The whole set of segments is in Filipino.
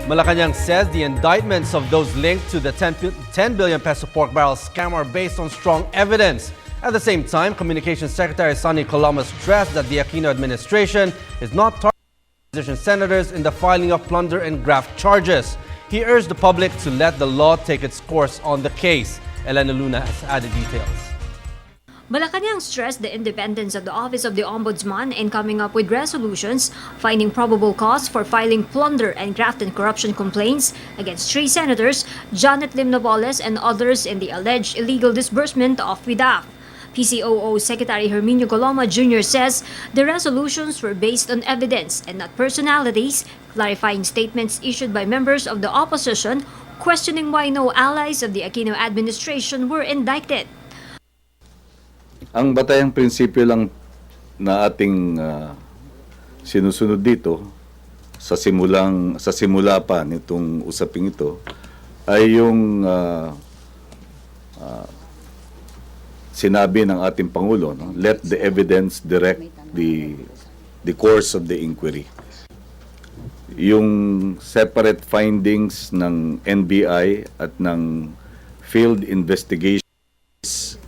Malacanang says the indictments of those linked to the 10 billion peso pork barrel scam are based on strong evidence. At the same time, Communications Secretary Sonny Coloma stressed that the Aquino administration is not targeting opposition senators in the filing of plunder and graft charges. He urged the public to let the law take its course on the case. Elena Luna has added details. Malacanang stressed the independence of the Office of the Ombudsman in coming up with resolutions finding probable cause for filing plunder and graft and corruption complaints against 3 senators, Janet Lim Novoles and others in the alleged illegal disbursement of PDAF. PCOO Secretary Herminio Coloma Jr. says the resolutions were based on evidence and not personalities, clarifying statements issued by members of the opposition questioning why no allies of the Aquino administration were indicted. Ang batayang prinsipyo lang na ating sinusunod dito sa simula pa nitong usaping ito ay yung sinabi ng ating Pangulo, no? Let the evidence direct the course of the inquiry. Yung separate findings ng NBI at ng field investigations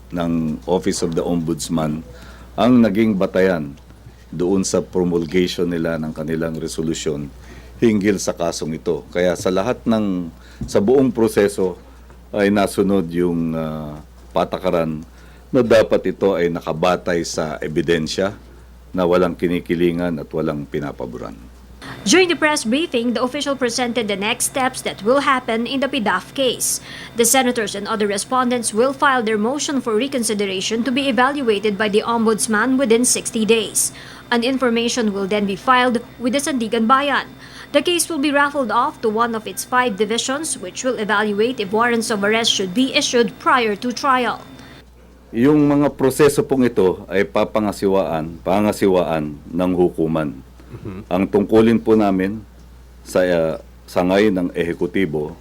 ng Office of the Ombudsman ang naging batayan doon sa promulgation nila ng kanilang resolusyon hinggil sa kasong ito. Kaya sa sa buong proseso ay nasunod yung patakaran na dapat ito ay nakabatay sa ebidensya na walang kinikilingan at walang pinapaboran. During the press briefing, the official presented the next steps that will happen in the PDAF case. The senators and other respondents will file their motion for reconsideration to be evaluated by the Ombudsman within 60 days. An information will then be filed with the Sandigan Bayan. The case will be raffled off to one of its 5 divisions, which will evaluate if warrants of arrest should be issued prior to trial. Yung mga proseso pong ito ay pangasiwaan ng hukuman. Ang tungkulin po namin sa sangay ng ehekutibo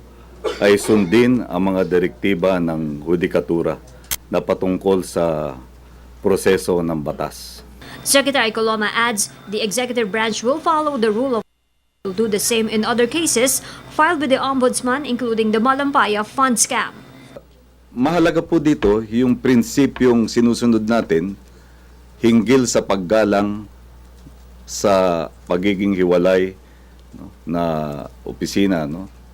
ay sundin ang mga direktiba ng hudikatura na patungkol sa proseso ng batas. Secretary Coloma adds the executive branch will follow the rule of law to do the same in other cases filed with the Ombudsman, including the Malampaya fund scam. Mahalaga po dito yung prinsipyong sinusunod natin hinggil sa paggalang sa pagiging hiwalay na opisina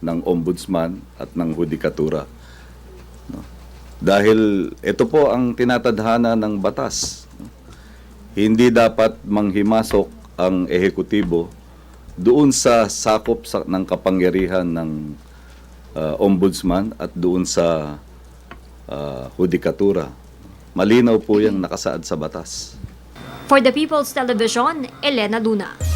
ng Ombudsman at ng Hudikatura. Dahil ito po ang tinatadhana ng batas. Hindi dapat manghimasok ang ehekutibo doon sa sakop ng kapangyarihan ng Ombudsman at doon sa Hudikatura. Malinaw po yung nakasaad sa batas. For the People's Television, Elena Luna.